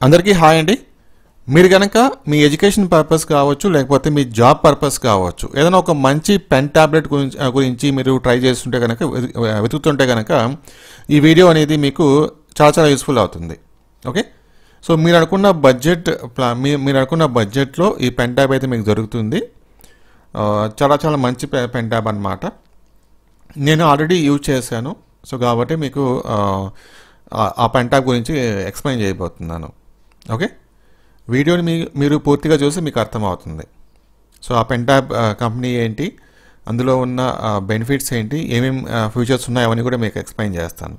అందరికీ హాయ్ అండి. మీరు కనుక మీ ఎడ్యుకేషన్ పర్పస్ కావచ్చు, లేకపోతే మీ జాబ్ పర్పస్ కావచ్చు, ఏదైనా ఒక మంచి పెన్ ట్యాబ్లెట్ గురించి మీరు ట్రై చేస్తుంటే కనుక, వెతుకుతుంటే కనుక ఈ వీడియో అనేది మీకు చాలా యూస్ఫుల్ అవుతుంది. ఓకే, సో మీరు అనుకున్న బడ్జెట్లో ఈ పెన్ ట్యాబ్ అయితే మీకు దొరుకుతుంది. చాలా మంచి పెన్ ట్యాబ్ అన్నమాట. నేను ఆల్రెడీ యూజ్ చేశాను. సో కాబట్టి మీకు ఆ పెన్ ట్యాబ్ గురించి ఎక్స్ప్లెయిన్ చేయబోతున్నాను. ఓకే, వీడియోని మీరు పూర్తిగా చూసి మీకు అర్థమవుతుంది. సో ఆ పెన్ ట్యాబ్ కంపెనీ ఏంటి, అందులో ఉన్న బెనిఫిట్స్ ఏంటి, ఏమేమి ఫీచర్స్ ఉన్నాయో అవన్నీ కూడా మీకు ఎక్స్ప్లెయిన్ చేస్తాను.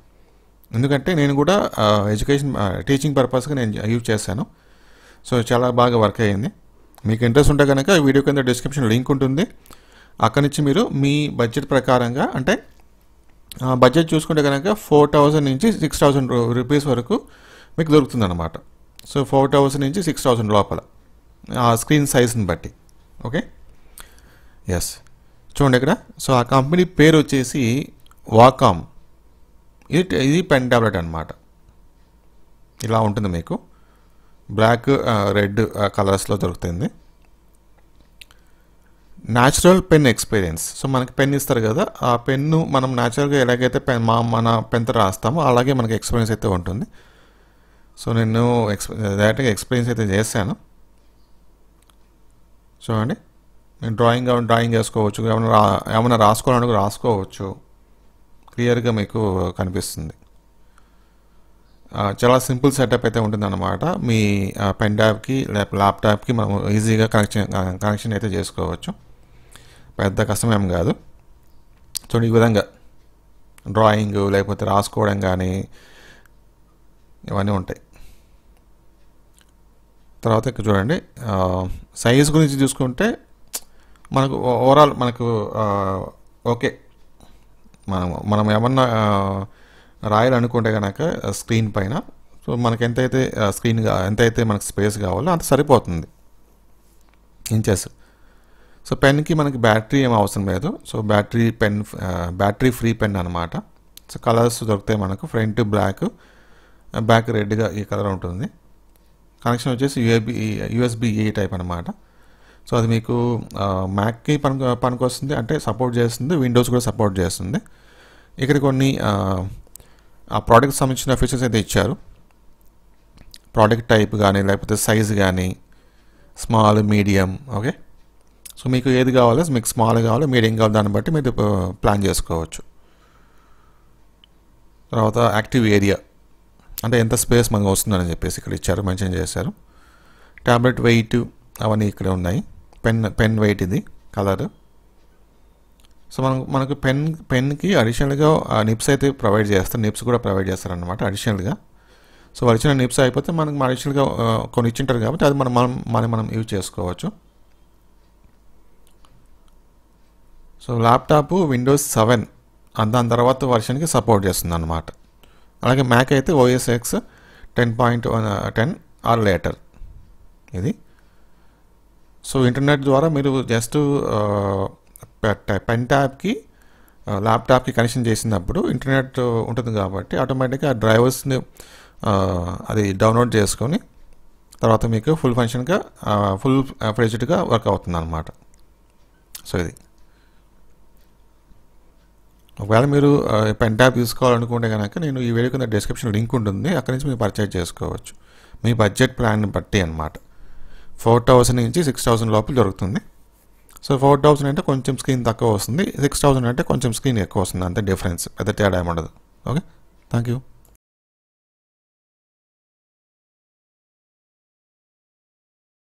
ఎందుకంటే నేను కూడా టీచింగ్ పర్పస్గా నేను యూజ్ చేశాను. సో చాలా బాగా వర్క్ అయ్యింది. మీకు ఇంట్రెస్ట్ ఉంటే కనుక వీడియో కింద డిస్క్రిప్షన్ లింక్ ఉంటుంది. అక్కడి నుంచి మీరు మీ బడ్జెట్ ప్రకారంగా, అంటే బడ్జెట్ చూసుకుంటే కనుక 4,000 నుంచి 6,000 రూపీస్ వరకు మీకు దొరుకుతుంది అన్నమాట. సో 4,000 నుంచి 6,000 లోపల ఆ స్క్రీన్ సైజ్ని బట్టి. ఓకే, ఎస్, చూడండి ఇక్కడ. సో ఆ కంపెనీ పేరు వచ్చేసి వాకామ్. ఇది పెన్ ట్యాబ్లెట్ అనమాట. ఇలా ఉంటుంది, మీకు బ్లాక్ రెడ్ కలర్స్లో దొరుకుతుంది. Natural pen experience. సో మనకి పెన్ ఇస్తారు కదా, ఆ పెన్ను మనం న్యాచురల్గా ఎలాగైతే మన పెన్తో రాస్తామో అలాగే మనకి ఎక్స్పీరియన్స్ అయితే ఉంటుంది. సో నేను డైరెక్ట్గా ఎక్స్పీరియన్స్ అయితే చేశాను. చూడండి, నేను డ్రాయింగ్ చేసుకోవచ్చు, ఏమైనా రాసుకోవాలనుకో రాసుకోవచ్చు. క్లియర్గా మీకు కనిపిస్తుంది. చాలా సింపుల్ సెటప్ అయితే ఉంటుంది అన్నమాట. మీ పెన్ ట్యాబ్కి ల్యాప్టాప్కి మనం ఈజీగా కనెక్షన్ అయితే చేసుకోవచ్చు. పెద్ద కష్టమేం కాదు. చూడండి, ఈ విధంగా డ్రాయింగ్ లేకపోతే రాసుకోవడం కానీ ఇవన్నీ ఉంటాయి. తర్వాత ఇక్కడ చూడండి, సైజ్ గురించి చూసుకుంటే మనకు ఓవరాల్ మనకు ఓకే. మనం ఏమన్నా రాయాలనుకుంటే కనుక స్క్రీన్ పైన, సో మనకి ఎంతైతే మనకు స్పేస్ కావాలో అంత సరిపోతుంది, ఇంచెస్. సో పెన్కి మనకి బ్యాటరీ ఏం అవసరం లేదు. సో బ్యాటరీ ఫ్రీ పెన్ అనమాట. సో కలర్స్ దొరుకుతాయి మనకు. ఫ్రంట్ బ్లాక్, బ్యాక్ రెడ్గా ఈ కలర్ ఉంటుంది. కనెక్షన్ వచ్చేసి USB-A టైప్ అనమాట. సో అది మీకు మ్యాక్కి పనికి వస్తుంది, అంటే సపోర్ట్ చేస్తుంది. విండోస్ కూడా సపోర్ట్ చేస్తుంది. ఇక్కడ కొన్ని ఆ ప్రోడక్ట్కి సంబంధించిన ఫీచర్స్ అయితే ఇచ్చారు. ప్రోడక్ట్ టైప్ కానీ, లేకపోతే సైజ్ కానీ, స్మాల్, మీడియం. ఓకే, సో మీకు ఏది కావాలో, మీకు స్మాల్ కావాలో, మీడియం కావాలో, దాన్ని బట్టి మీరు ప్లాన్ చేసుకోవచ్చు. తర్వాత యాక్టివ్ ఏరియా, అంటే ఎంత స్పేస్ మనకు వస్తుందని చెప్పేసి ఇక్కడ ఇచ్చారు, మెన్షన్ చేశారు. ట్యాబ్లెట్ వెయిట్ అవన్నీ ఇక్కడ ఉన్నాయి. పెన్ వెయిట్, ఇది కలర్. సో మనకు పెన్కి అడిషనల్గా నిప్స్ అయితే ప్రొవైడ్ చేస్తారు. నిప్స్ కూడా ప్రొవైడ్ చేస్తారనమాట అడిషనల్గా. సో అడిషనల్ నిప్స్ అయిపోతే మనకు అడిషనల్గా కొన్ని ఇచ్చింటారు కాబట్టి అది మనం యూజ్ చేసుకోవచ్చు. సో ల్యాప్టాప్ విండోస్ 7 దాని తర్వాత వర్షన్కి సపోర్ట్ చేస్తుంది అన్నమాట. అలాగే మ్యాక్ అయితే OS X 10.10 ఆర్ లేటర్ ఇది. సో ఇంటర్నెట్ ద్వారా మీరు జస్ట్ పెన్ ట్యాబ్కి ల్యాప్టాప్కి కనెక్షన్ చేసినప్పుడు ఇంటర్నెట్ ఉంటుంది కాబట్టి ఆటోమేటిక్గా ఆ డ్రైవర్స్ని అది డౌన్లోడ్ చేసుకొని తర్వాత మీకు ఫుల్ ఫ్లెడ్జ్డ్గా వర్క్ అవుతుంది అన్నమాట. సో ఇది ఒకవేళ మీరు పెన్ ట్యాబ్ తీసుకోవాలనుకుంటే కనుక నేను ఈ వీడియో కింద డిస్క్రిప్షన్ లింక్ ఉంటుంది, అక్కడి నుంచి మీరు పర్చేజ్ చేసుకోవచ్చు. మీ బడ్జెట్ ప్లాన్ బట్టి అనమాట. 4,000 నుంచి 6,000 లోపల దొరుకుతుంది. సో 4,000 అంటే కొంచెం స్క్రీన్ తక్కువ వస్తుంది, 6,000 అంటే కొంచెం స్క్రీన్ ఎక్కువ వస్తుంది, అంతే డిఫరెన్స్, పెద్ద తేడా ఏమి ఉండదు. Okay, thank you.